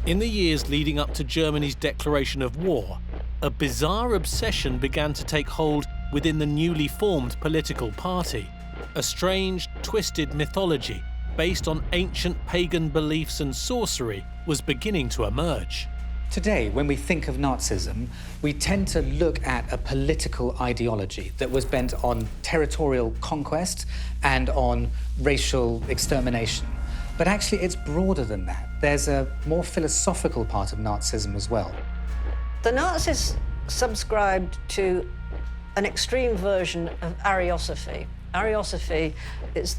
In the years leading up to Germany's declaration of war, a bizarre obsession began to take hold within the newly formed political party. A strange, twisted mythology based on ancient pagan beliefs and sorcery was beginning to emerge. Today, when we think of Nazism, we tend to look at a political ideology that was bent on territorial conquest and on racial extermination. But actually, it's broader than that. There's a more philosophical part of Nazism as well. The Nazis subscribed to an extreme version of Ariosophy. Ariosophy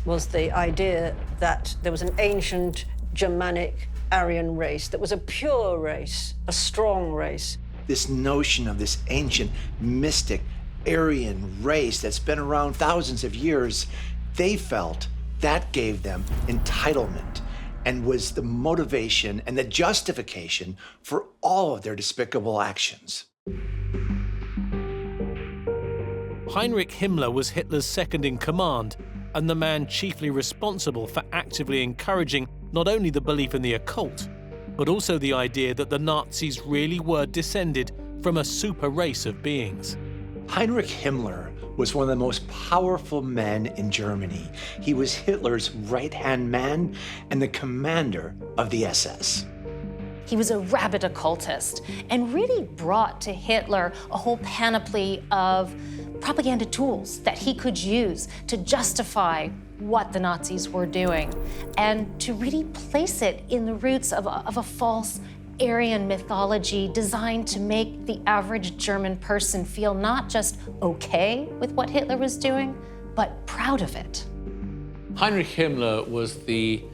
was the idea that there was an ancient Germanic Aryan race that was a pure race, a strong race. This notion of this ancient, mystic, Aryan race that's been around thousands of years, they felt that gave them entitlement and was the motivation and the justification for all of their despicable actions. Heinrich Himmler was Hitler's second in command and the man chiefly responsible for actively encouraging not only the belief in the occult, but also the idea that the Nazis really were descended from a super race of beings. Heinrich Himmler was one of the most powerful men in Germany. He was Hitler's right-hand man and the commander of the SS. He was a rabid occultist and really brought to Hitler a whole panoply of propaganda tools that he could use to justify what the Nazis were doing and to really place it in the roots of a false Aryan mythology designed to make the average German person feel not just okay with what Hitler was doing, but proud of it. Heinrich Himmler was the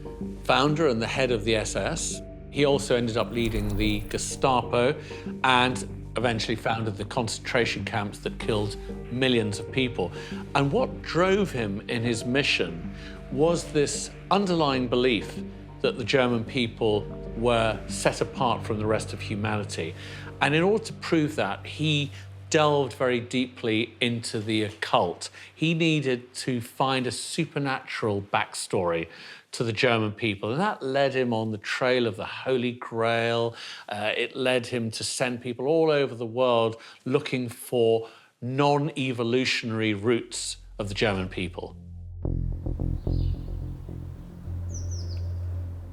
founder and the head of the SS. He also ended up leading the Gestapo and eventually founded the concentration camps that killed millions of people. And what drove him in his mission was this underlying belief that the German people were set apart from the rest of humanity. And in order to prove that, he delved very deeply into the occult. He needed to find a supernatural backstory to the German people, and that led him on the trail of the Holy Grail. It led him to send people all over the world looking for non-evolutionary roots of the German people.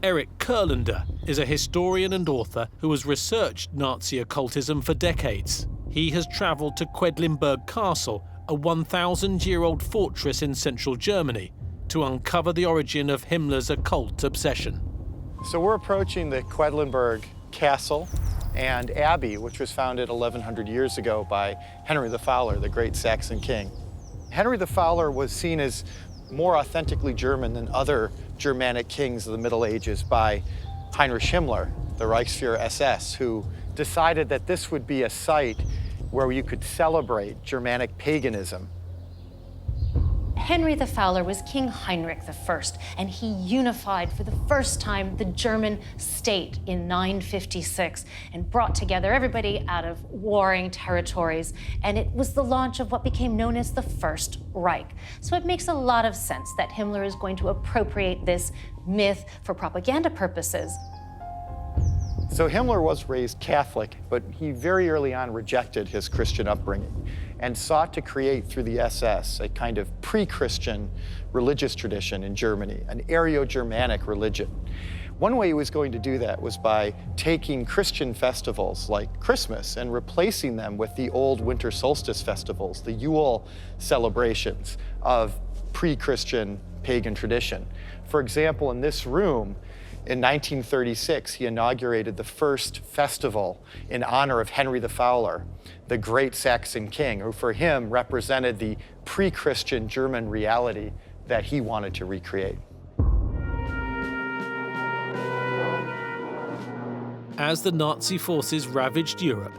Eric Kurlander is a historian and author who has researched Nazi occultism for decades. He has travelled to Quedlinburg Castle, a 1,000-year-old fortress in central Germany, to uncover the origin of Himmler's occult obsession. So we're approaching the Quedlinburg Castle and Abbey, which was founded 1,100 years ago by Henry the Fowler, the great Saxon king. Henry the Fowler was seen as more authentically German than other Germanic kings of the Middle Ages by Heinrich Himmler, the Reichsfuhrer SS, who decided that this would be a site where you could celebrate Germanic paganism. Henry the Fowler was King Heinrich I, and he unified for the first time the German state in 956 and brought together everybody out of warring territories, and it was the launch of what became known as the First Reich. So it makes a lot of sense that Himmler is going to appropriate this myth for propaganda purposes. So Himmler was raised Catholic, but he very early on rejected his Christian upbringing and sought to create through the SS a kind of pre-Christian religious tradition in Germany, an Aryo-Germanic religion. One way he was going to do that was by taking Christian festivals like Christmas and replacing them with the old winter solstice festivals, the Yule celebrations of pre-Christian pagan tradition. For example, in this room, in 1936, he inaugurated the first festival in honor of Henry the Fowler, the great Saxon king, who for him represented the pre-Christian German reality that he wanted to recreate. As the Nazi forces ravaged Europe,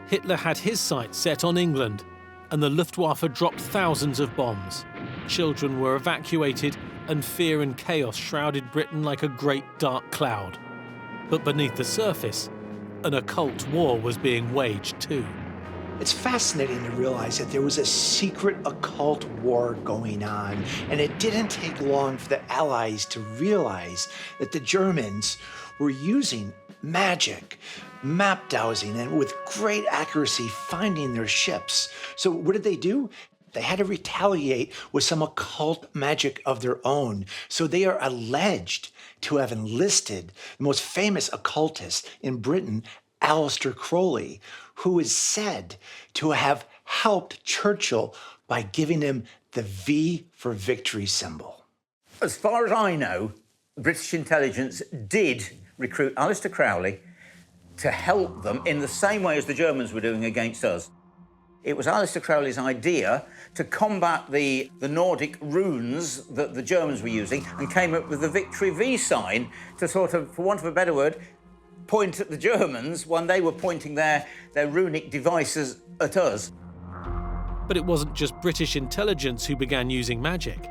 Hitler had his sights set on England, and the Luftwaffe dropped thousands of bombs. Children were evacuated, and fear and chaos shrouded Britain like a great dark cloud. But beneath the surface, an occult war was being waged too. It's fascinating to realize that there was a secret occult war going on, and it didn't take long for the Allies to realize that the Germans were using magic, map dowsing, and with great accuracy finding their ships. So what did they do? They had to retaliate with some occult magic of their own. So they are alleged to have enlisted the most famous occultist in Britain, Aleister Crowley, who is said to have helped Churchill by giving him the V for victory symbol. As far as I know, British intelligence did recruit Aleister Crowley to help them in the same way as the Germans were doing against us. It was Aleister Crowley's idea to combat the Nordic runes that the Germans were using, and came up with the victory V sign to sort of, for want of a better word, point at the Germans when they were pointing their runic devices at us. But it wasn't just British intelligence who began using magic.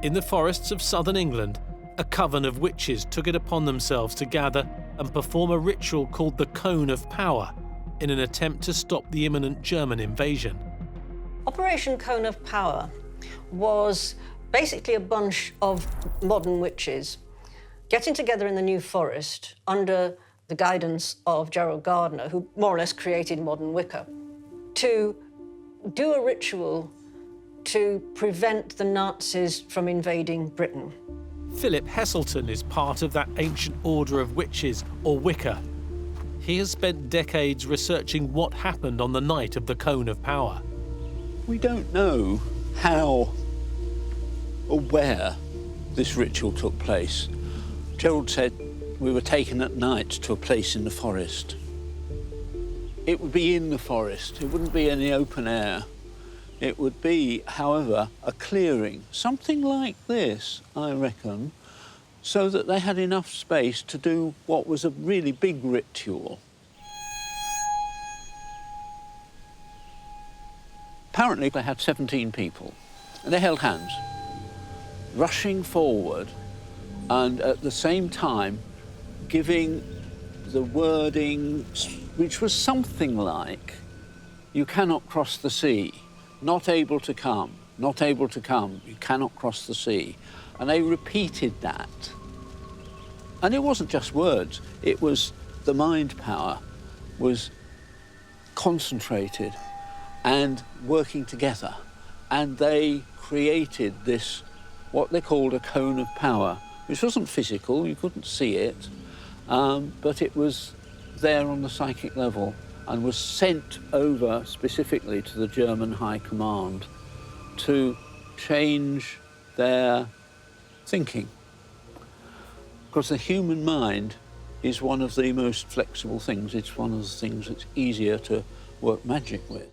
In the forests of southern England, a coven of witches took it upon themselves to gather and perform a ritual called the Cone of Power in an attempt to stop the imminent German invasion. Operation Cone of Power was basically a bunch of modern witches getting together in the New Forest under the guidance of Gerald Gardner, who more or less created modern Wicca, to do a ritual to prevent the Nazis from invading Britain. Philip Heselton is part of that ancient order of witches, or Wicca. He has spent decades researching what happened on the night of the Cone of Power. We don't know how or where this ritual took place. Gerald said we were taken at night to a place in the forest. It would be in the forest. It wouldn't be in the open air. It would be, however, a clearing, something like this, I reckon, so that they had enough space to do what was a really big ritual. Apparently, they had 17 people, and they held hands, rushing forward, and at the same time giving the wording, which was something like, "You cannot cross the sea, not able to come, not able to come, you cannot cross the sea." And they repeated that. And it wasn't just words, it was the mind power was concentrated and working together. And they created this, what they called a cone of power, which wasn't physical, you couldn't see it, but it was there on the psychic level and was sent over specifically to the German High Command to change their thinking. Because the human mind is one of the most flexible things. It's one of the things that's easier to work magic with.